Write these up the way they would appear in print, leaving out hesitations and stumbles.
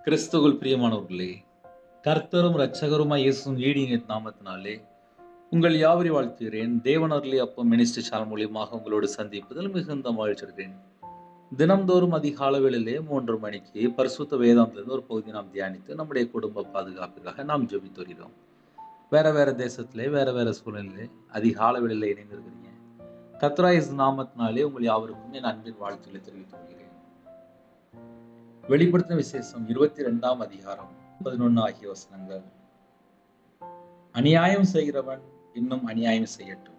கிறிஸ்துவுக்குள் பிரியமானவர்களே, கர்த்தரும் இரட்சகருமாய் இயேசுவின் ஈடிய நாமத்தினாலே உங்கள் யாவரையும் வாழ்த்துகிறேன். தேவன் அருளி அப்பம் மினிஸ்ட்ரி சேனல் மூலியமாக உங்களோடு சந்திப்பதில் மிகுந்த மகிழ்ச்சியடைகிறேன். தினம்தோறும் அதிகாலை வேளையிலே 3 மணிக்கு பரிசுத்த வேதாந்தத்திலிருந்து ஒரு பகுதி நாம் தியானித்து நம்முடைய குடும்ப பாதுகாப்புக்காக நாம் ஜெபித்து வருகிறோம். வேற தேசத்திலே வேற சூழ்நிலையிலே அதிகாலை வேளையிலே இணைந்திருக்கிறீங்க. கர்த்தராகிய இயேசு நாமத்தினாலே உங்கள் யாவருக்கும் என் அன்பின் வாழ்த்துக்களை தெரிவித்துக் கொள்கிறேன். வெளிப்படுத்தின விசேஷம் 22ஆம் அதிகாரம் 11 ஆகிய வசனங்கள். அநியாயம் செய்கிறவன் இன்னும் அநியாயம் செய்யட்டும்,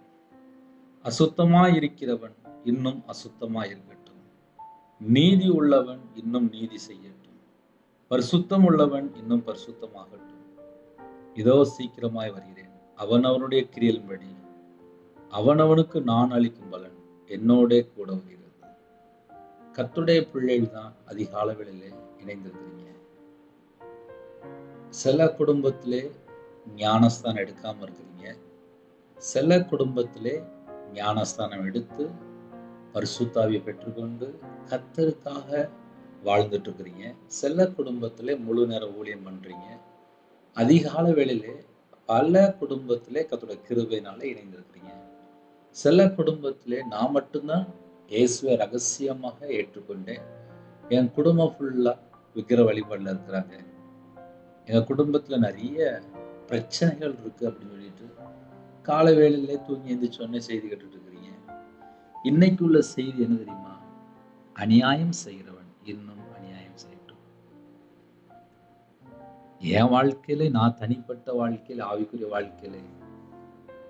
அசுத்தமாய் இருக்கிறவன் இன்னும் அசுத்தமாய் இருக்கட்டும், நீதி உள்ளவன் இன்னும் நீதி செய்யட்டும், பரிசுத்தம் உள்ளவன் இன்னும் பரிசுத்தமாகட்டும். இதோ சீக்கிரமாய் வருகிறேன். அவனவனுடைய கிரியையின்படி அவனவனுக்கு நான் அளிக்கும் பலன் என்னோட கூட வருகிறது. கர்த்தருடைய பிள்ளைகள் தான் அதிகாலை வேளையிலே இணைந்திருக்கிறீங்க. சில குடும்பத்திலே ஞானஸ்தானம் எடுக்காம இருக்கிறீங்க. சில குடும்பத்திலே ஞானஸ்தானம் எடுத்து பரிசுத்தாவியை பெற்றுக்கொண்டு கர்த்தருக்காக வாழ்ந்துட்டு இருக்கிறீங்க. சில குடும்பத்திலே முழு நேர ஊழியம் பண்றீங்க. அதிகாலை வேளையிலே பல குடும்பத்திலே கர்த்தருடைய கிருபையினால இணைந்திருக்கிறீங்க. சில குடும்பத்திலே நான் மட்டும்தான் இயேசுவை ரகசியமாக ஏற்றுக்கொண்டேன், என் குடும்பம் ஃபுல்லா விக்கிர வழிபாடுல இருக்கிறாங்க, எங்க குடும்பத்துல நிறைய பிரச்சனைகள் இருக்கு அப்படின்னு சொல்லிட்டு காலை வேளையிலே தூங்கி எந்திரிச்சோடனே செய்தி கேட்டுட்டு இருக்கிறீங்க. இன்னைக்கு உள்ள செய்தி என்ன தெரியுமா? அநியாயம் செய்கிறவன் இன்னும் அநியாயம் செய்யட்டும். என் வாழ்க்கையில, நான் தனிப்பட்ட வாழ்க்கையில, ஆவிக்குரிய வாழ்க்கையில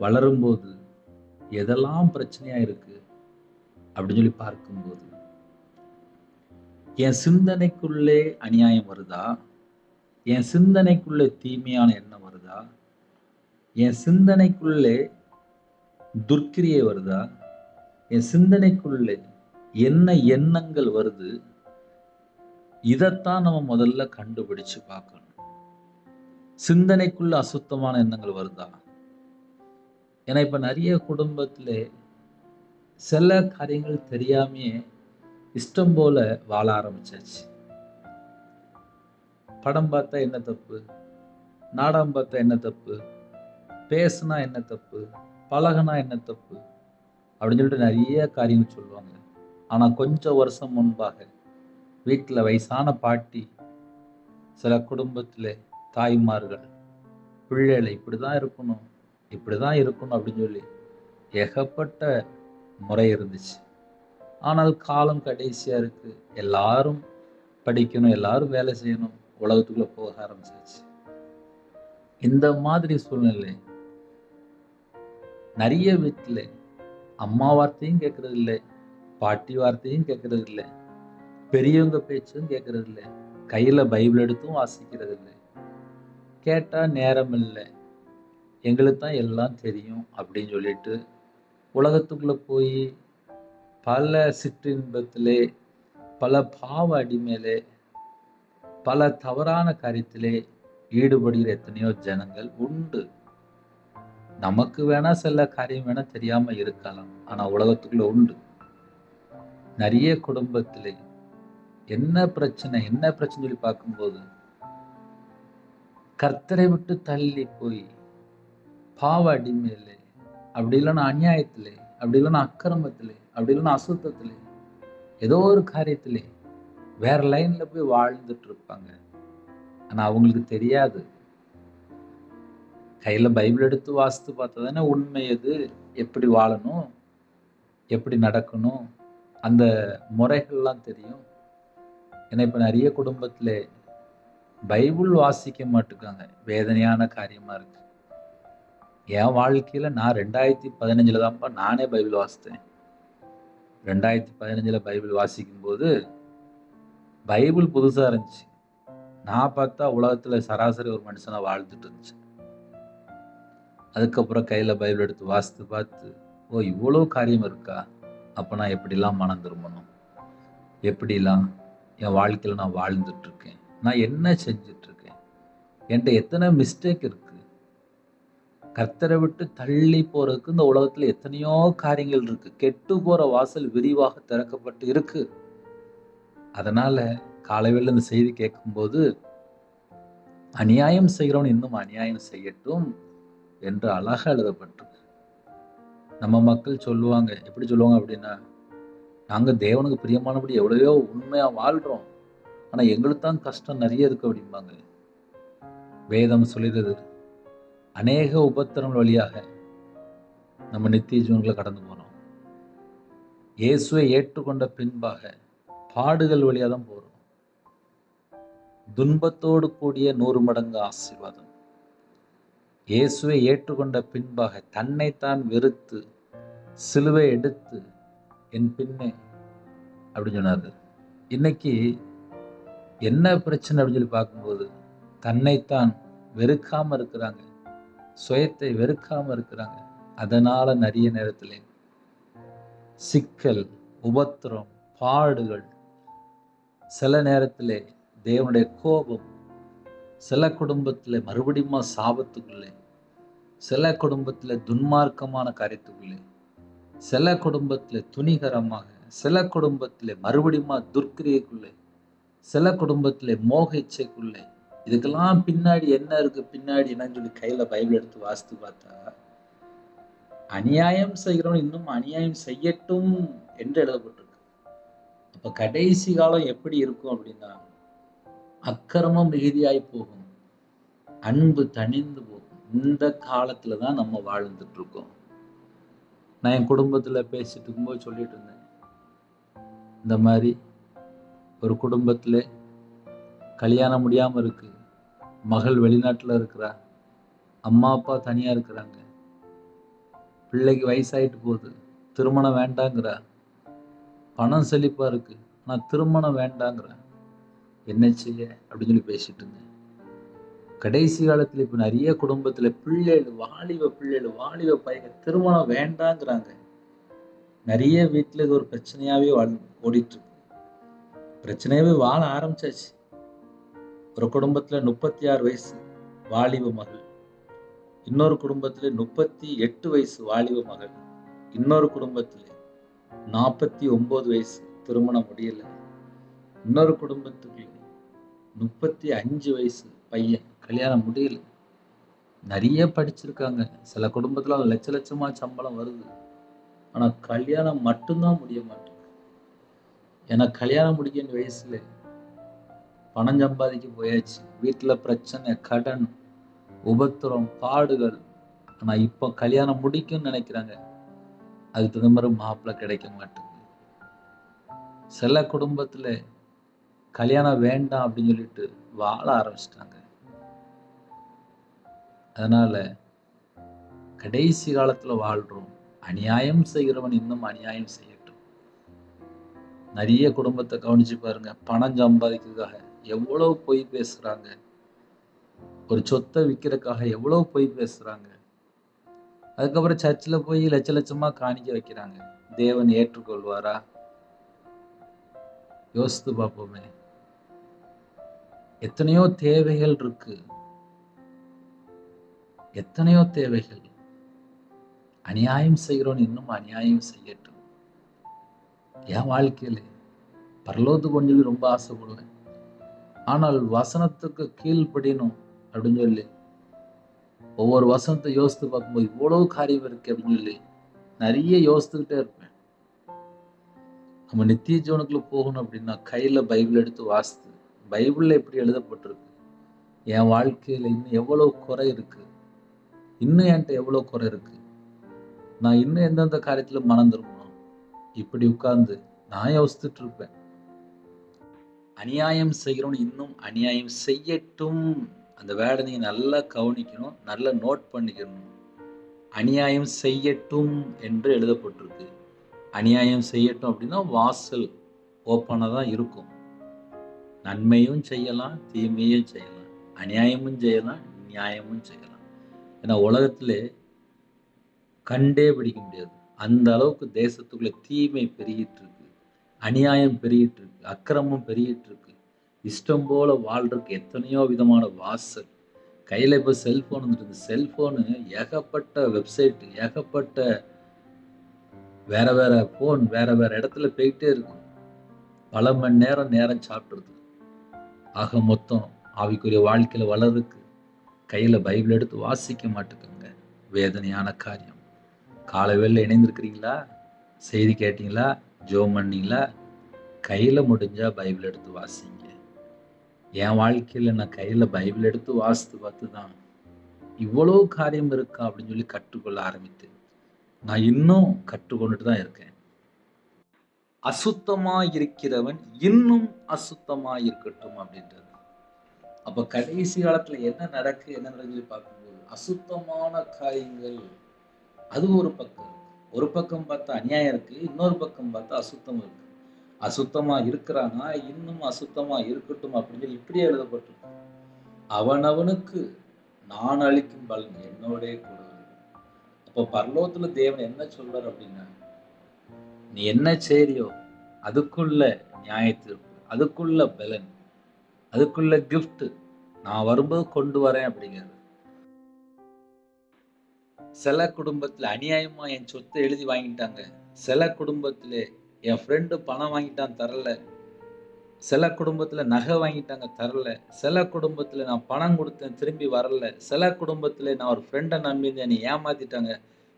வளரும்போது எதெல்லாம் பிரச்சனையா இருக்கு அப்படின்னு சொல்லி பார்க்கும்போது, என் சிந்தனைக்குள்ளே அநியாயம் வருதா, என் சிந்தனைக்குள்ளே தீமையான எண்ணம் வருதா, என் சிந்தனைக்குள்ளே துர்க்கிரியை வருதா, என் சிந்தனைக்குள்ளே என்ன எண்ணங்கள் வருது, இதைத்தான் நம்ம முதல்ல கண்டுபிடிச்சு பார்க்கணும். சிந்தனைக்குள்ள அசுத்தமான எண்ணங்கள் வருதா? ஏன்னா இப்ப நிறைய குடும்பத்திலே சில காரியங்கள் தெரியாமையே இஷ்டம் போல வாழ ஆரம்பிச்சாச்சு. படம் பார்த்தா என்ன தப்பு, நாடகம் பார்த்தா என்ன தப்பு, பேசுனா என்ன தப்பு, பழகுனா என்ன தப்பு அப்படின்னு சொல்லிட்டு நிறைய காரியங்கள் சொல்லுவாங்க. ஆனா கொஞ்சம் வருஷம் முன்பாக வீட்டில் வயசான பாட்டி, சில குடும்பத்திலே தாய்மார்கள் பிள்ளைகளை இப்படிதான் இருக்கணும் இப்படிதான் இருக்கணும் அப்படின்னு சொல்லி ஏகப்பட்ட முறை இருந்துச்சு. ஆனால் காலம் கடைசியா இருக்கு, எல்லாரும் படிக்கணும், எல்லாரும் வேலை செய்யணும், உலகத்துக்குள்ள போக ஆரம்பிச்சிருச்சு. இந்த மாதிரி சூழ்நிலை நிறைய வீட்டுல அம்மா வார்த்தையும் கேட்கறது இல்லை, பாட்டி வார்த்தையும் கேட்கறது இல்லை, பெரியவங்க பேச்சும் கேட்கறது இல்லை, கையில பைபிள் எடுத்தும் வாசிக்கிறது இல்லை. கேட்டா நேரம் இல்லை, எங்களுக்கு தான் எல்லாம் தெரியும் அப்படின்னு சொல்லிட்டு உலகத்துக்குள்ள போய் பல சிற்றின்பத்திலே, பல பாவ அடிமையிலே, பல தவறான காரியத்திலே ஈடுபடுகிற எத்தனையோ ஜனங்கள் உண்டு. நமக்கு வேணா சில காரியம் வேணா தெரியாம இருக்கலாம், ஆனா உலகத்துக்குள்ள உண்டு. நிறைய குடும்பத்திலே என்ன பிரச்சனை சொல்லி பார்க்கும்போது, கர்த்தரை விட்டு தள்ளி போய் பாவ அடிமையிலே, அப்படி இல்லைன்னா அநியாயத்திலே, அப்படி இல்லைன்னா அக்கிரமத்திலே, அப்படி இல்லைன்னா அசுத்தத்திலே, ஏதோ ஒரு காரியத்திலே வேற லைன்ல போய் வாழ்ந்துட்டு இருப்பாங்க. ஆனா அவங்களுக்கு தெரியாது, கையில பைபிள் எடுத்து வாசித்து பார்த்தா தானே உண்மை எது, எப்படி வாழணும், எப்படி நடக்கணும், அந்த முறைகள்லாம் தெரியும். ஏன்னா இப்ப நிறைய குடும்பத்துல பைபிள் வாசிக்க மாட்டுக்காங்க, வேதனையான காரியமா இருக்கு. என் வாழ்க்கையில நான் 2015 தான்ப்பா நானே பைபிள் வாசித்தேன். 2015 பைபிள் வாசிக்கும் போது பைபிள் புதுசா இருந்துச்சு. நான் பார்த்தா உலகத்துல சராசரி ஒரு மனுஷனா வாழ்ந்துட்டு இருந்துச்சு. அதுக்கப்புறம் கையில பைபிள் எடுத்து வாசித்து பார்த்து, ஓ இவ்வளவு காரியம் இருக்கா, அப்ப நான் எப்படிலாம் மனம் திரும்பணும், எப்படிலாம் என் வாழ்க்கையில நான் வாழ்ந்துட்டு இருக்கேன், நான் என்ன செஞ்சுட்டு இருக்கேன், என்கிட்ட எத்தனை மிஸ்டேக் இருக்கு, கர்த்தரை விட்டு தள்ளி போறதுக்கு இந்த உலகத்துல எத்தனையோ காரியங்கள் இருக்கு, கெட்டு போற வாசல் விரிவாக திறக்கப்பட்டு இருக்கு. அதனால காலையில் இந்த செய்தி கேட்கும்போது, அநியாயம் செய்கிறவன் இன்னும் அநியாயம் செய்யட்டும் என்று அழகா எழுதப்பட்டிருக்கு. நம்ம மக்கள் சொல்லுவாங்க, எப்படி சொல்லுவாங்க அப்படின்னா, நாங்க தேவனுக்கு பிரியமானபடி எவ்வளவோ உண்மையா வாழ்றோம். ஆனா எங்களுக்கு தான் கஷ்டம் நிறைய இருக்கு அப்படிம்பாங்க. வேதம் சொல்லுகிறது, அநேக உபத்திரங்கள் வழியாக நம்ம நித்திய ஜீவன்களை கடந்து போறோம். இயேசுவை ஏற்றுக்கொண்ட பின்பாக பாடுகள் வழியா தான் போறோம். துன்பத்தோடு கூடிய 100 மடங்கு ஆசீர்வாதம். இயேசுவை ஏற்றுக்கொண்ட பின்பாக தன்னைத்தான் வெறுத்து சிலுவை எடுத்து என் பின்னே அப்படின்னு சொன்னாரு. இன்னைக்கு என்ன பிரச்சனை அப்படின்னு சொல்லி பார்க்கும்போது, தன்னைத்தான் வெறுக்காம இருக்கிறாங்க, சுயத்தை வெறுக்காம இருக்கிறாங்க. அதனால நிறைய நேரத்தில் சிக்கல், உபத்திரம், பாடுகள், சில நேரத்தில் தேவனுடைய கோபம், சில குடும்பத்தில் மறுபடியும் சாபத்துக்குள்ளே, சில குடும்பத்தில் துன்மார்க்கமான காரியத்துக்குள்ளே, சில குடும்பத்தில் துணிகரமாக, சில குடும்பத்தில் மறுபடியும் துர்க்கிரியைக்குள்ளே, சில குடும்பத்தில் மோக இச்சைக்குள்ளே. இதுக்கெல்லாம் பின்னாடி என்ன இருக்கு, பின்னாடி என்னன்னு சொல்லி கையில பைபிள் எடுத்து வாசித்து பார்த்தா, அநியாயம் செய்கிறவன் இன்னும் அநியாயம் செய்யட்டும் என்று எழுதப்பட்டிருக்கு. அப்ப கடைசி காலம் எப்படி இருக்கும் அப்படின்னா, அக்கிரமம் மிகுதியாய் போகும், அன்பு தணிந்து போகும். இந்த காலத்துல தான் நம்ம வாழ்ந்துட்டு இருக்கோம். நான் என் குடும்பத்துல பேசிட்டு இருக்கும்போது சொல்லிட்டு இருந்தேன், இந்த மாதிரி ஒரு குடும்பத்துல கல்யாணம் முடியாம இருக்கு, மகள் வெளிநாட்டுல இருக்கிறா, அம்மா அப்பா தனியா இருக்கிறாங்க, பிள்ளைக்கு வயசாயிட்டு போகுது, திருமணம் வேண்டாங்கிறா, பணம் செழிப்பா இருக்கு, ஆனா திருமணம் வேண்டாங்கிறா, என்ன செய்ய அப்படின்னு சொல்லி பேசிட்டு இருந்தேன். கடைசி காலத்துல இப்ப நிறைய குடும்பத்துல பிள்ளைகள், வாலிப பையன் திருமணம் வேண்டாங்கிறாங்க. நிறைய வீட்டுல இது ஒரு பிரச்சனையாவே ஓடிட்டு இருக்கு. பிரச்சனையாவே வாழ ஆரம்பிச்சாச்சு. ஒரு குடும்பத்துல 36 வயசு வாலிப மகள், இன்னொரு குடும்பத்துல 38 வயசு வாலிப மகள், இன்னொரு குடும்பத்துல 49 வயசு திருமணம் முடியல, இன்னொரு குடும்பத்துக்கு 35 வயசு பையன் கல்யாணம் முடியல. நிறைய படிச்சிருக்காங்க, சில குடும்பத்துல லட்சமா சம்பளம் வருது, ஆனா கல்யாணம் மட்டும்தான் முடிய மாட்டேங்குது. ஏன்னா கல்யாணம் முடிக்கிற வயசுல பணம் சம்பாதிக்க போயாச்சு, வீட்டுல பிரச்சனை, கடன், உபத்திரம், பாடுகள். ஆனா இப்ப கல்யாணம் முடிக்கும்னு நினைக்கிறாங்க, அதுக்கு தகுந்த மாதிரி மாப்பிள்ளை கிடைக்க மாட்டேங்குது. சில குடும்பத்துல கல்யாணம் வேண்டாம் அப்படின்னு சொல்லிட்டு வாழ ஆரம்பிச்சிட்டாங்க. அதனால கடைசி காலத்துல வாழ்றோம். அநியாயம் செய்கிறவன் இன்னும் அநியாயம் செய்யட்டும். நிறைய குடும்பத்தை கவனிச்சு பாருங்க, பணம் சம்பாதிக்கிறதுக்காக எவ்வளவு பொய் பேசுறாங்க, ஒரு சொத்தை விற்கிறதுக்காக எவ்வளவு பொய் பேசுறாங்க. அதுக்கப்புறம் சர்ச்சில் போய் லட்சமா காணிக்க வைக்கிறாங்க. தேவன் ஏற்றுக்கொள்வாரா? யோசித்து பார்ப்போமே. எத்தனையோ தேவைகள் இருக்கு, எத்தனையோ தேவைகள். அநியாயம் செய்கிறவன் இன்னும் அநியாயம் செய்யட்டும். என் வாழ்க்கையில பரலோகத்துக்கு கொஞ்சம் ரொம்ப ஆசைப்படுவேன், ஆனால் வசனத்துக்கு கீழ்ப்படியணும் அப்படின்னு சொல்லி ஒவ்வொரு வசனத்தை யோசித்து பார்க்கும்போது இவ்வளவு காரியம் இருக்கு அப்படின்னு சொல்லி நிறைய யோசித்துக்கிட்டே இருப்பேன். நம்ம நித்திய ஜீவனுக்குள்ள போகணும் அப்படின்னா கையில பைபிள் எடுத்து வாசித்து, பைபிள்ல எப்படி எழுதப்பட்டிருக்கு, என் வாழ்க்கையில இன்னும் எவ்வளவு குறை இருக்கு, இன்னும் என்கிட்ட எவ்வளவு குறை இருக்கு, நான் இன்னும் எந்தெந்த காரியத்துல மனம் திரும்பணும், இப்படி உட்கார்ந்து நான் யோசித்துட்டு இருப்பேன். அநியாயம் செய்கிறவன் இன்னும் அநியாயம் செய்யட்டும். அந்த வேர்டை நீங்க நல்லா கவனிக்கணும், நல்லா நோட் பண்ணிக்கணும். அநியாயம் செய்யட்டும் என்று எழுதப்பட்டிருக்கு. அநியாயம் செய்யட்டும் அப்படின்னா வாசல் ஓப்பனா தான் இருக்கும். நன்மையும் செய்யலாம், தீமையும் செய்யலாம், அநியாயமும் செய்யலாம், நியாயமும் செய்யலாம். ஏன்னா உலகத்திலே கண்டே பிடிக்க முடியாது, அந்த அளவுக்கு தேசத்துக்குள்ள தீமை பெருகிட்டு இருக்கு, அநியாயம் பெருகிட்டு இருக்கு, அக்கிரமம் பெருகிட்டு இருக்கு. இஷ்டம் போல வாழ்றதுக்கு எத்தனையோ விதமான வாசல். கையில இப்ப செல்போன் வந்துருக்கு, செல்போனு ஏகப்பட்ட வெப்சைட், ஏகப்பட்ட வேற வேற போன் வேற வேற இடத்துல போயிட்டே இருக்கும். பல மணி நேரம் சாப்பிட்டுருது. ஆக மொத்தம் ஆவிக்குரிய வாழ்க்கையில வளருக்கு கையில பைபிள் எடுத்து வாசிக்க மாட்டுக்குங்க. வேதனையான காரியம். காலைவேளையில இணைந்திருக்கிறீங்களா? செய்தி கேட்டீங்களா? ஜெபம் பண்ணீங்களா? கையில முடிஞ்சா பைபிள் எடுத்து வாசிங்க. என் வாழ்க்கையில நான் கையில பைபிள் எடுத்து வாசித்து பார்த்து தான் இவ்வளோ காரியம் இருக்கா அப்படின்னு சொல்லி கற்றுக்கொள்ள ஆரம்பித்தேன். நான் இன்னும் கற்றுக்கொண்டுட்டு தான் இருக்கேன். அசுத்தமா இருக்கிறவன் இன்னும் அசுத்தமா இருக்கட்டும் அப்படின்றது. அப்ப கடைசி காலத்துல என்ன நடக்குன்னு சொல்லி பார்க்கும்போது அசுத்தமான காரியங்கள் அது ஒரு பக்கம் இருக்கு. ஒரு பக்கம் பார்த்தா அநியாயம் இருக்கு, இன்னொரு பக்கம் பார்த்தா அசுத்தம் இருக்கு. அசுத்தமா இருக்கிறானா இன்னும் அசுத்தமா இருக்கட்டும் அப்படின்னு சொல்லி இப்படியே எழுதப்பட்டிருக்கு. அவனவனுக்கு நான் அளிக்கும் பலன் என்னோடே கூட வருகிறது. அப்போ பரலோகத்துல தேவன் என்ன சொல்றார் அப்படின்னா, நீ என்ன செய்றியோ அதுக்குள்ள நியாயத்தீர்ப்பு, அதுக்குள்ள பலன், அதுக்குள்ள கிஃப்ட் நான் வரும்போது கொண்டு வரேன் அப்படிங்கிறது. சில குடும்பத்துல அநியாயமா என் சொத்தை எழுதி வாங்கிட்டாங்க. சில குடும்பத்திலே என் ஃப்ரெண்டு பணம் வாங்கிட்டான் தரல. சில குடும்பத்துல நகை வாங்கிட்டாங்க தரல. சில குடும்பத்துல நான் பணம் குடுத்தேன் திரும்பி வரல. சில குடும்பத்துல நான் ஒரு ஃப்ரெண்ட நம்பியிருந்தேன் என்னை ஏமாத்திட்டாங்க.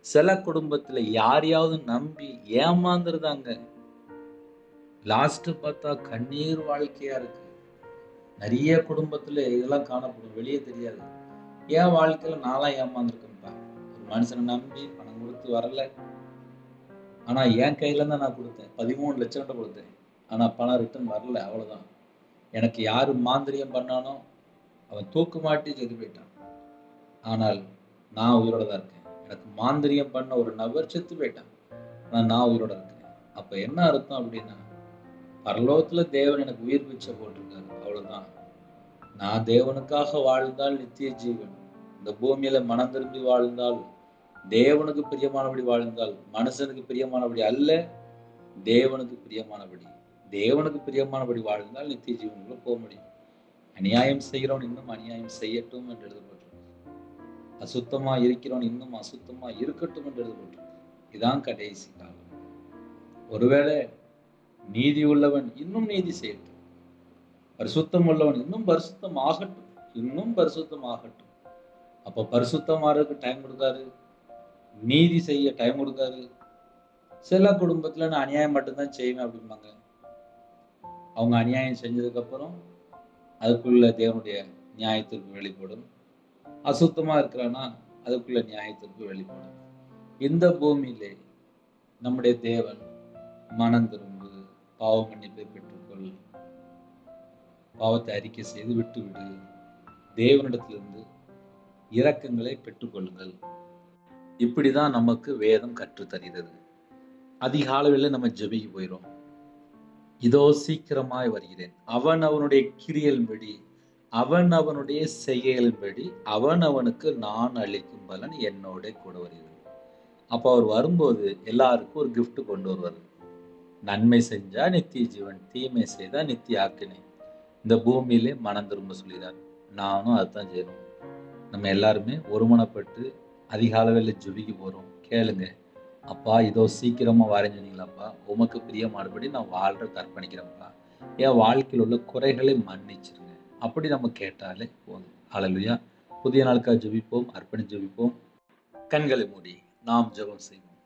சில குடும்பத்துல யாரையாவது நம்பி ஏமாந்துருதாங்க. லாஸ்ட் பார்த்தா கண்ணீர் வாழ்க்கையா இருக்கு. நெறைய குடும்பத்துல இதெல்லாம் காணப்படும். வெளிய தெரியாது. என் வாழ்க்கையில நான்லாம் ஏமாந்துருக்கேன்ப்பா. ஒரு மனுஷன நம்பி பணம் குடுத்து வரல. ஆனா என் கையில தான் நான் குடுத்தேன். 13,00,000 குடுத்தேன். ஆனா பணம் ரிட்டர்ன் வரல அவ்வளவுதான். எனக்கு யாரு மாந்திரீகம் பண்ணானோ, அவன் தூக்கு மாட்டி செத்து போயிட்டான். ஆனால் நான் உயிரோட தான் இருக்கேன். எனக்கு மாந்திரீகம் பண்ண ஒரு நபர் செத்து போயிட்டான். ஆனா நான் உயிரோட இருக்கேன். அப்ப என்ன அர்த்தம் அப்படின்னா, பரலோகத்துல தேவன் எனக்கு உயிர் பிச்சை போட்டிருக்காரு. அவ்வளவுதான். நான் தேவனுக்காக வாழ்ந்தால் நித்திய ஜீவன். இந்த பூமியில மனம் திரும்பி வாழ்ந்தால், தேவனுக்கு பிரியமானபடி வாழ்ந்தால், மனுஷனுக்கு பிரியமானபடி அல்ல, தேவனுக்கு பிரியமானபடி. தேவனுக்கு பிரியமானபடி வாழ்ந்தால் நித்திய ஜீவனுக்குள்ள போக முடியும். அநியாயம் செய்கிறவன் இன்னும் அநியாயம் செய்யட்டும் என்று எழுதப்பட்டிருக்கு. அசுத்தமா இருக்கிறவன் இன்னும் அசுத்தமா இருக்கட்டும் என்று எழுதப்பட்டிருக்கு. இதான் கடைசி காலம். ஒருவேளை நீதி உள்ளவன் இன்னும் நீதி செய்யட்டும். பரிசுத்தம் உள்ளவன் இன்னும் பரிசுத்தம் ஆகட்டும். இன்னும் பரிசுத்தம் ஆகட்டும். அப்ப பரிசுத்தமாறதுக்கு டைம் கொடுக்காரு. நீதி செய்ய டைம் கொடுக்காரு. சில குடும்பத்துல நான் அநியாயம் மட்டும்தான் செய்வேன் அப்படிம்பாங்க. அவங்க அநியாயம் செஞ்சதுக்கு அப்புறம் அதுக்குள்ள தேவனுடைய நியாயத்திற்கு வெளிப்படும். அசுத்தமா இருக்கிறானா அதுக்குள்ள நியாயத்திற்கு வெளிப்படும். இந்த பூமியிலே நம்முடைய தேவன் மனம் திரும்பு, பாவ மன்னிப்பை பெற்றுக்கொள், பாவத்தை அறிக்கை செய்து விட்டுவிடு, தேவனிடத்திலிருந்து இரக்கங்களை பெற்றுக்கொள்ளுங்கள். இப்படிதான் நமக்கு வேதம் கற்றுத் தருகிறது. அதிகாலையில நம்ம ஜெபிக்க போயிரும். இதோ சீக்கிரமாய் வருகிறேன். அவன் அவனுடைய கிரியைகளின்படி, அவன் அவனுடைய செய்கைகளின்படி, அவன் அவனுக்கு நான் அளிக்கும் பலன் என்னோட கூட வருகிறது. அப்ப அவர் வரும்போது எல்லாருக்கும் ஒரு gift கொண்டு வருவார். நன்மை செஞ்சா நித்திய ஜீவன், தீமை செய்தா நித்திய ஆக்கினை. இந்த பூமியிலே மனம் திரும்ப சொல்கிறார். நானும் அதுதான் செய்யணும். நம்ம எல்லாருமே ஒருமனப்பட்டு அதிகாலையில ஜெபிக்க போறோம். கேளுங்க. அப்பா இதோ சீக்கிரமா வரேன்னு சொன்னீங்களாப்பா, உமக்கு பிரியமானபடி நான் வாழ்றதுக்கு அர்ப்பணிக்கிறேன்ப்பா. என் வாழ்க்கையில் உள்ள குறைகளை மன்னிச்சிருங்க. அப்படி நம்ம கேட்டாலே போதும். ஹல்லேலூயா. புதிய நாளுக்காக ஜெபிப்போம், அர்ப்பணித்து ஜெபிப்போம். கண்களை மூடி நாம் ஜெபம் செய்வோம்.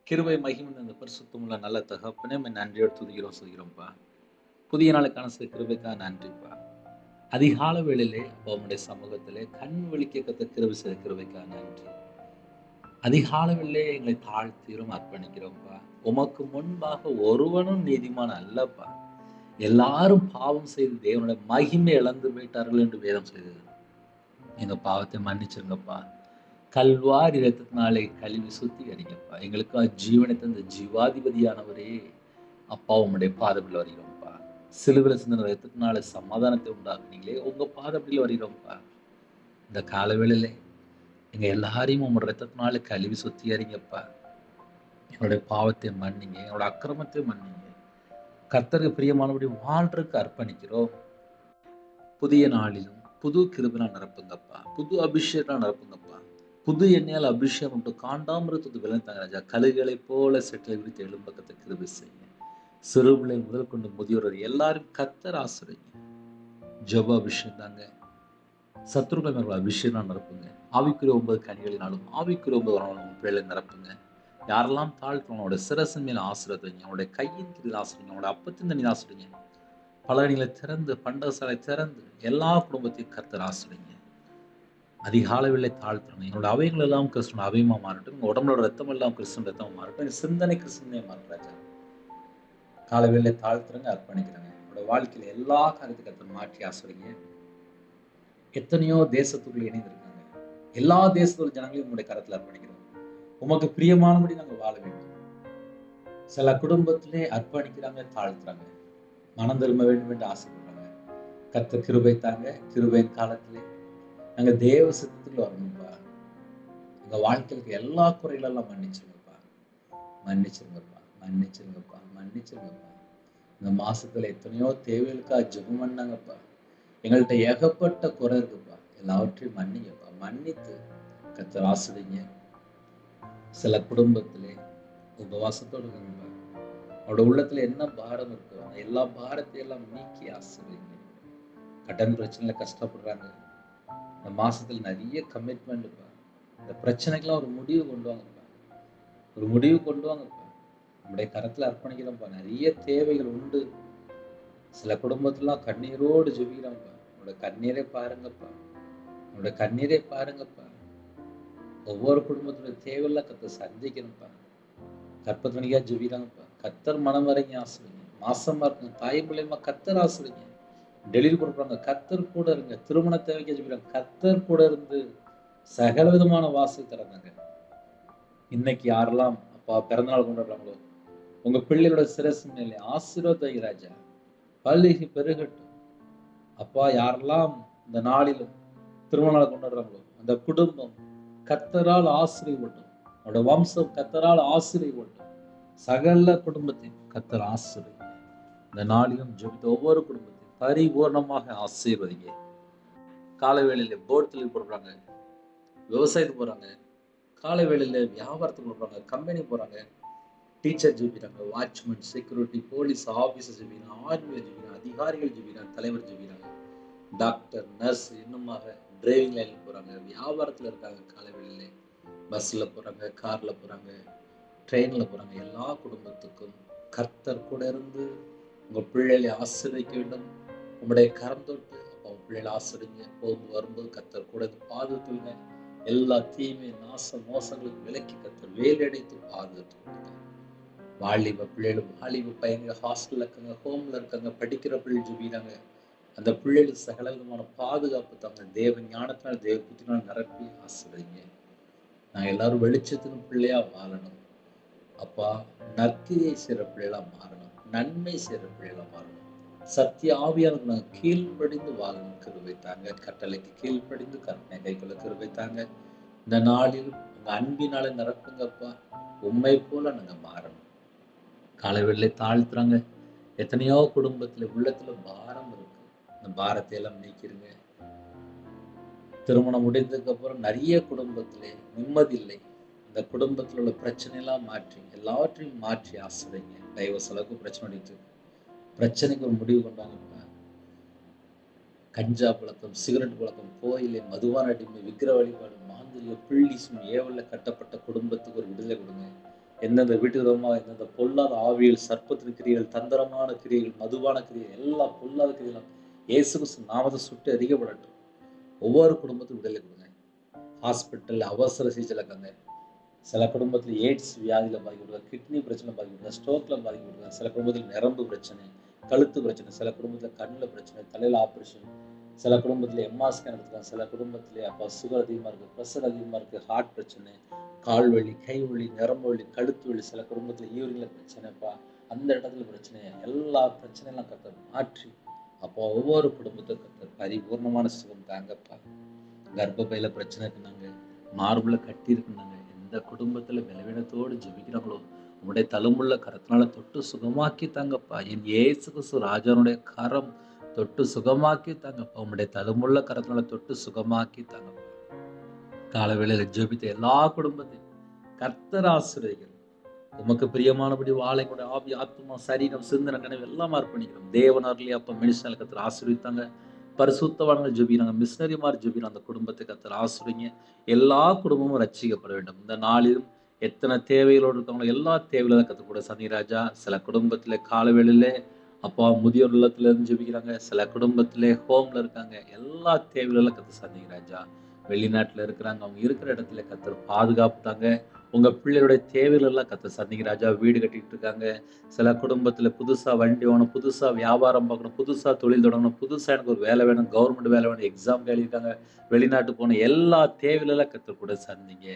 கிருபை மகிமை இந்த பரிசுத்தமுள்ள நல்ல தகப்பனே, உம்மை நன்றியோடு துதிக்கிறோம் சொல்கிறோம்ப்பா. புதிய நாளுக்கான கிருபைக்காக நன்றிப்பா. அதிகால வேளையிலே உம்முடைய சமூகத்திலே கண் விழிக்க கத்த கிருபை செய்த கிருபைக்காக நன்றி. அதிகாலையிலே எங்களை தாழ்த்திரும் அர்ப்பணிக்கிறோம்ப்பா. உமக்கு முன்பாக ஒருவனும் நீதிமான் அல்லப்பா. எல்லாரும் பாவம் செய்து தேவனுடைய மகிமை இழந்து போயிட்டார்கள் என்று வேதம் செய்தது. எங்க பாவத்தை மன்னிச்சிருங்கப்பா. கல்வாரி இரத்தத்தினாலே கழுவி சுத்திகரிங்கப்பா. எங்களுக்கு ஜீவனை தந்த ஜீவாதிபதியானவரே, அப்பா உம்முடைய பாதத்தில் வருகிறோம்ப்பா. சிலுவையில் சிந்தின இரத்தத்தினால சமாதானத்தை உண்டாக்குனீங்களே, உங்க பாதத்தில் வருகிறோம்ப்பா. இந்த காலவேளையிலே எங்க எல்லாரையும் உங்களோட ரத்தத்தினால கழுவி சுத்திகரிங்கப்பா. என்னுடைய பாவத்தை மன்னிங்க, என்னோட அக்கிரமத்தை மன்னிங்க. கர்த்தருக்கு பிரியமானபடி வாழ்றதுக்கு அர்ப்பணிக்கிறோம். புதிய நாளிலும் புது கிருபையால் நிரப்புங்கப்பா. புது அபிஷேகம் நிரப்புங்கப்பா. புது எண்ணெயால் அபிஷேகம் உண்டு காண்டாமிருத்தத்து விளைந்தாங்க ராஜா. கழுகுகளை போல செட்டை விரித்து எழும்பக்கத்தை கிருபை செய்யுங்க. சிறுபிள்ளை முதல் கொண்டு முதியோர் எல்லாரும் கர்த்தர் ஆசிரியங்க. ஜெப அபிஷேகம் தாங்க. சத்துருக்களை மேல அபிஷேகம் நிரப்புங்க. ஆவிக்குரிய 9 கனிகளினாலும் ஆவிக்குரிய 9 வரங்களும் உங்க பிள்ளைகளை நிரப்புங்க. யாரெல்லாம் தாழ்த்துறவங்களோட சிரசின் மேல் ஆசீர்வதிங்க. அவனுடைய கையின் கீழ் ஆசீர்வதிங்க. அவனுடைய அப்பத்தின் தண்ணீர் ஆசீர்வதிங்க. பலகணிகளை திறந்து, பண்டகசாலை திறந்து, எல்லா குடும்பத்தையும் கர்த்தர் ஆசீர்வதிங்க. அதிகாலை வேளை தாழ்த்துறவங்க. எங்களோட அவயங்கள் எல்லாம் கிறிஸ்துவின் அவயமா மாறட்டும். உங்க உடம்போட ரத்தம் எல்லாம் கிறிஸ்துவின் ரத்தமா மாறட்டும். எங்க சிந்தனை கிறிஸ்துவினே மாறட்டும் ராஜா. காலை வேளை தாழ்த்துறங்க, அர்ப்பணிக்கிறேங்க. என்னோட வாழ்க்கையில எல்லா காரியத்தையும் கர்த்தர் மாற்றி ஆசீர்வதிங்க. எத்தனையோ தேசத்துக்குள்ள இணைந்திருக்காங்க. எல்லா தேசத்தோட ஜனங்களையும் உங்களுடைய கரத்துல அர்ப்பணிக்கிறோம். உமக்கு பிரியமானபடி நாங்கள் வாழ வேண்டும். சில குடும்பத்திலே அர்ப்பணிக்கிறாங்க, தாழ்த்துறாங்க. மனம் திரும்ப வேண்டும் என்று ஆசைப்படுறாங்க. கர்த்தர் கிருபை தாங்க. கிருபையின் காலத்திலே நாங்க தேவ சித்தத்துக்குள்ள வரணும்ப்பா. எங்க வாழ்க்கைக்கு எல்லா குறைகளெல்லாம் மன்னிச்சிருங்கப்பா. மன்னிச்சிருங்கப்பா. மன்னிச்சிருங்கப்பா. மன்னிச்சிருங்கப்பா. இந்த மாசத்துல எத்தனையோ தேவைகளுக்காக ஜெபம் பண்ணாங்கப்பா. எங்கள்கிட்ட ஏகப்பட்ட குறை இருக்குப்பா. எல்லாவற்றையும் மன்னிங்கப்பா. மன்னித்து கர்த்தர் ஆசீர்வதிங்க. சில குடும்பத்திலே உபவாசத்தோடு இருங்கப்பா. அவரோட உள்ளத்துல என்ன பாரம் இருக்கோ அந்த எல்லா பாரத்தையும் எல்லாம் நீக்கி ஆசீர்வதிங்க. கடன் பிரச்சனையில கஷ்டப்படுறாங்க. இந்த மாசத்துல நிறைய கமிட்மெண்ட்ப்பா. இந்த பிரச்சனைக்கெல்லாம் ஒரு முடிவு கொண்டு வாங்கப்பா. ஒரு முடிவு கொண்டு வாங்கப்பா. நம்முடைய கரத்துல அர்ப்பணிக்கிறோம்ப்பா. நிறைய தேவைகள் உண்டு. சில குடும்பத்திலாம் கண்ணீரோடு ஜெபிக்கிறோம்ப்பா. உன்னோட கண்ணீரை பாருங்கப்பா. உன்னோட கண்ணீரை பாருங்கப்பா. ஒவ்வொரு குடும்பத்தோட தேவையெல்லாம் கர்த்தர் சந்திக்கணும்ப்பா. கற்பத்தனிக்கா ஜெபிக்கிறாங்கப்பா. கர்த்தர் மனம் இறங்கி ஆசீர்வதிங்க. மாசமா இருக்காங்க, தாய் பிள்ளைமா கர்த்தர் ஆசீர்வதிங்க. டெலிவரி கொடுக்குறாங்க, கர்த்தர் கூட இருங்க. திருமண தேவைக்கு ஜெபிக்கிறாங்க, கர்த்தர் கூட இருந்து சகல விதமான வாசல் திறந்தாங்க. இன்னைக்கு யாரெல்லாம் அப்பா பிறந்தநாள் கொண்டாடுறாங்களோ உங்க பிள்ளைகளோட சிரசு மேலே ஆசீர்வாதம் ராஜா பல்கி பெருகட்டும். அப்பா யாரெல்லாம் இந்த நாளிலும் திருமண நாள் கொண்டாடுறாங்களோ அந்த குடும்பம் கர்த்தரால் ஆசீர்வதிக்கப்படும். அவரோட வம்சம் கர்த்தரால் ஆசீர்வதிக்கப்படும். சகல குடும்பத்தையும் கர்த்தர் ஆசீர்வதிங்க. இந்த நாளிலும் ஜெபித்த ஒவ்வொரு குடும்பத்தையும் பரிபூர்ணமாக ஆசீர்வதிங்க. காலை வேளையில போர்ட்ல போடுறாங்க, விவசாயத்துக்கு போறாங்க, காலை வேளையில வியாபாரத்துக்கு போறாங்க, கம்பெனி போறாங்க, டீச்சர் ஜெபிக்கிறாங்க, வாட்ச்மேன், செக்யூரிட்டி, போலீஸ் ஆபீசர் ஜெபிக்கிறாங்க, ஆர்மி ஜெபிக்கிறாங்க, அதிகாரிகள் ஜெபிக்கிறாங்க, தலைவர் ஜெபிக்கிறாங்க, டாக்டர், நர்ஸ், இன்னுமாக டிரைவிங் லைன்ல போறாங்க, வியாபாரத்துல இருக்காங்க, காலை வேளையில பஸ்ல போறாங்க, கார்ல போறாங்க, ட்ரெயின்ல போறாங்க. எல்லா குடும்பத்துக்கும் கர்த்தர் கூட இருந்து உங்க பிள்ளைகளை ஆசீர்வதிக்க வேண்டும். உங்களுடைய கரம் தொட்டு உங்க பிள்ளைகளை ஆசீர்வதிங்க. போகும்போது வரும்போது கர்த்தர் கூட இருந்து பாதுகாத்துங்க. எல்லா தீமை நாச மோசங்களுக்கு விலக்கி கர்த்தர் வேலையடைத்து பாதுகாத்து கொடுங்க. வாலிப பிள்ளைகளும் வாலிப பையங்க ஹாஸ்டல்ல இருக்காங்க, ஹோம்ல இருக்காங்க, படிக்கிற பிள்ளைகள் ஜெபிக்கிறாங்க. அந்த பிள்ளைகளுக்கு சகல விதமான பாதுகாப்பு தாங்க. தேவ ஞானத்தினால் தேவ புத்தினால் நிரப்பி ஆசீர்வதிங்க. நாங்க எல்லாரும் வெளிச்சத்தின் பிள்ளையா வாழணும். அப்பா நற்கிரியை செய்கிற பிள்ளைகளா மாறணும். நன்மை செய்கிற பிள்ளைகளா மாறணும். சத்திய ஆவியானவருக்கு நாங்கள் கீழ்ப்படிந்து வாழணும். கிருபை தாங்க. கட்டளைக்கு கீழ்ப்படிந்து கற்பனை கைக்குள்ள கிருபை தாங்க. இந்த நாளில் உங்க அன்பினால நிரப்புங்கப்பா. உண்மை போல நாங்க மாறணும். காலவெளியில தாழ்த்துறாங்க. எத்தனையோ குடும்பத்துல உள்ளத்துல பாரம் இருக்கு. அந்த பாரத்தை எல்லாம் நீக்கிருங்க. திருமணம் முடிந்ததுக்கு அப்புறம் நிறைய குடும்பத்திலே நிம்மதி இல்லை. அந்த குடும்பத்தில் உள்ள பிரச்சனை எல்லாம் மாற்றி எல்லாவற்றையும் மாற்றி ஆசீர்வதிங்க. டைவர்ஸ் அளவுக்கு பிரச்சனை அடித்து பிரச்சனைக்கு ஒரு முடிவு கொண்டாங்கப்பா. கஞ்சா பழக்கம், சிகரெட் பழக்கம், கோயிலை, மதுவான அடிமை, விக்கிர வழிபாடு, மாந்திரிக, பிள்ளி ஏவல்ல கட்டப்பட்ட குடும்பத்துக்கு ஒரு விடுதலை கொடுங்க. எந்தெந்த வீட்டு விதமாக எந்தெந்த பொல்லாத ஆவியல், சர்ப்பத்தின் கிரியைகள், தந்திரமான கிரியைகள், மதுவான கிரியைகள், எல்லா பொல்லாத கிரியைகளும் இயேசு கிறிஸ்து நாமத்தை சுட்டு அறிக்கப்படட்டும். ஒவ்வொரு குடும்பத்துக்கும் விடுதலை கொடுங்க. ஹாஸ்பிட்டல் அவசர சிகிச்சையில் இருக்காங்க. சில குடும்பத்தில் எய்ட்ஸ் வியாதியில பாதிக்கப்படுறாங்க, கிட்னி பிரச்சனை பாதிக்கப்படுறாங்க, ஸ்ட்ரோக்ல பாதிக்கப்படுறாங்க. சில குடும்பத்தில் நரம்பு பிரச்சனை, கழுத்து பிரச்சனை, சில குடும்பத்தில் கண்ணில் பிரச்சனை, தலையில் ஆப்ரேஷன், சில குடும்பத்தில் எம்ஆர் ஸ்கேன் எடுத்துக்கலாம், சில குடும்பத்திலே அப்போ சுகர் அதிகமாக இருக்குது, ப்ரெஷர் அதிகமாக இருக்குது, ஹார்ட் பிரச்சனை, கால் வலி, கை வலி, நரம்பு வலி, கழுத்து வலி, சில குடும்பத்தில் யூரின்ல பிரச்சனைப்பா, அந்த இடத்துல பிரச்சனை, எல்லா பிரச்சனையெல்லாம் கர்த்தர் மாற்றி அப்போ ஒவ்வொரு குடும்பத்துக்கும் கர்த்தர் பரிபூர்ணமான சுகம் தாங்கப்பா. கர்ப்பப்பையில பிரச்சனை இருக்குனாங்க, மார்புல கட்டி இருக்குனாங்க, எந்த குடும்பத்துல பலவீனத்தோடு ஜெபிக்கிறாங்களோ உங்களுடைய தழும்புள்ள கரத்தினால தொட்டு சுகமாக்கி தாங்கப்பா. என் இயேசு கிறிஸ்து ராஜானுடைய கரம் தொட்டு சுகமாக்கி தாங்கப்பா. உங்களுடைய தழும்புள்ள கரத்தினால தொட்டு சுகமாக்கி தாங்கப்பா. காலவேளையில ஜெபித்த எல்லா குடும்பத்தையும் கர்த்தர் ஆசீர்வதிக்கிறோம். உமக்கு பிரியமானபடி வாழை கூட ஆவி, ஆத்மா, சரீரம், சிந்தனை, நினைவு எல்லாம் அர்ப்பணிக்கிறோம். தேவன் அருளி அப்ப மனுஷன் கர்த்தர் ஆசீர்வதித்தாங்க. பரிசுத்தவான்கள் ஜெபிக்கிறாங்க, மிஷனரிமார் ஜெபிக்கிறாங்க. அந்த குடும்பத்தை கர்த்தர் ஆசீர்வதிங்க. எல்லா குடும்பமும் ரட்சிக்கப்பட வேண்டும். இந்த நாளிலும் எத்தனை தேவைகளோடு இருக்காங்களோ எல்லா தேவைகளும் கர்த்தர் கூட சந்திங்க ராஜா. சில குடும்பத்திலே காலவேளையிலே அப்பா முதியோர் இல்லத்துல இருந்து ஜெபிக்கிறாங்க. சில குடும்பத்திலே ஹோம்ல இருக்காங்க. எல்லா தேவைகளும் கர்த்தர் சந்திங்க ராஜா. வெளிநாட்டுல இருக்கிறாங்க. அவங்க இருக்கிற இடத்துல கர்த்தர் பாதுகாப்பு தாங்க. உங்க பிள்ளைகளுடைய தேவைகள் எல்லாம் கர்த்தர் சந்திங்க ராஜா. வீடு கட்டிட்டு இருக்காங்க. சில குடும்பத்துல புதுசா வண்டி வாங்கணும், புதுசா வியாபாரம் பார்க்கணும், புதுசா தொழில் தொடங்கணும், புதுசா எனக்கு ஒரு வேலை வேணும், கவர்மெண்ட் வேலை வேணும், எக்ஸாம் எழுதியிருக்காங்க, வெளிநாட்டு போகணும், எல்லா தேவைகளெல்லாம் கர்த்தர் கூட சந்திங்க.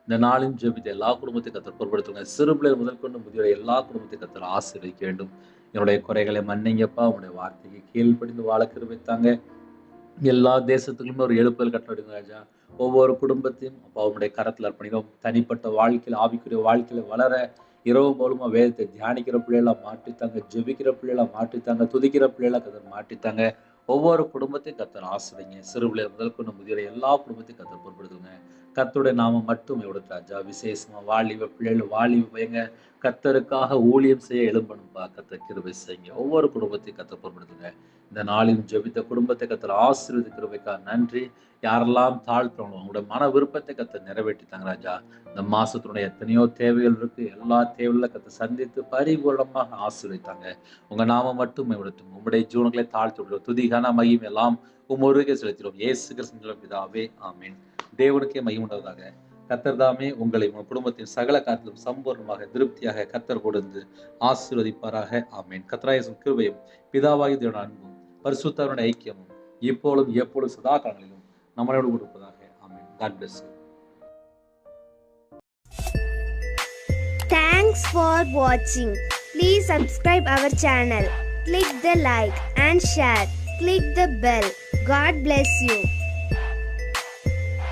இந்த நாளின் ஜெபித்த எல்லா குடும்பத்தையும் கர்த்தர் பொறுப்படுத்துங்க. சிறு பிள்ளைகள் முதல் கொண்டு முதியோரை எல்லா குடும்பத்தையும் கர்த்தர் ஆசீர்வதிக்க வேண்டும். என்னுடைய குறைகளை மன்னிங்கப்பா. உங்களுடைய வார்த்தைக்கு கீழ்ப்படிந்து வாழ கிருபை தாங்க. எல்லா தேசத்துக்குமே ஒரு எழுப்புதல் கட்டளையிடுங்க ராஜா. ஒவ்வொரு குடும்பத்தையும் அப்பா உம்முடைய கரத்தில் அர்ப்பணிக்கிறோம். தனிப்பட்ட வாழ்க்கையில் ஆவிக்குரிய வாழ்க்கையில வளர இரவு மூலமா வேதத்தை தியானிக்கிற பிள்ளைகளா மாற்றித்தாங்க, ஜெபிக்கிற பிள்ளைகளா மாற்றித்தாங்க, துதிக்கிற பிள்ளைகளா கத்தர் மாற்றித்தாங்க. ஒவ்வொரு குடும்பத்தையும் கத்தர் ஆசிரியங்க. சிறு பிள்ளைகள் முதல் கொண்டு முதியோரை எல்லா குடும்பத்தையும் கத்தர் பொறுப்படுத்துங்க. கர்த்தருடைய நாமம் மட்டும் எவ்வளவு ராஜா. விசேஷமா வாலிப பிள்ளைகள் வாலிப பையங்க கர்த்தருக்காக ஊழியம் செய்ய எழும்பணும்பா. கர்த்தர் கிருபை செய்யுங்க. ஒவ்வொரு குடும்பத்தையும் கத்தர் பொறுப்படுத்துங்க. இந்த நாளிலும் ஜெபித்த குடும்பத்தை கத்தர் ஆசீர்வதி கிருபைக்கா நன்றி. யாரெல்லாம் தாழ்த்துறோம் உங்களோட மன விருப்பத்தை கத்தர் நிறைவேற்றித்தாங்க ராஜா. இந்த மாசத்தினுடைய எத்தனையோ தேவைகள் இருக்கு. எல்லா தேவைகளை கத்தர் சந்தித்து பரிபூர்ணமாக ஆசீர்வதித்தாங்க. உங்க நாமம் மட்டும் மேம்படுத்தும். உங்களுடைய ஜீவனங்களை தாழ்த்தி விடுவோம். துதிகான மகிமை எல்லாம் உமொருகே செலுத்திடுவோம். இயேசு கிறிஸ்துவின் பிதாவே ஆமென். தேவனுக்கே மகிமுண்டதாக. கர்த்தர் தாமே உங்களை உங்கள் குடும்பத்தின் சகல காத்திலும் சம்பூர்ணமாக திருப்தியாக கர்த்தர் கொடுத்து ஆசீர்வதிப்பாராக. ஆமென். கர்த்தராகிய கிருபையும் பிதாவாகிய தேவனுடைய அன்பும் பரிசுத்தருடைய ஐக்கியமும் இப்பொழுதும் எப்பொழுதும் சதா காலங்களிலும் நம்மளோடு கொடுப்பதாக. ஆமென். God bless you. Thanks for watching. Please subscribe our channel. Click the like and share. Click the bell. God bless you.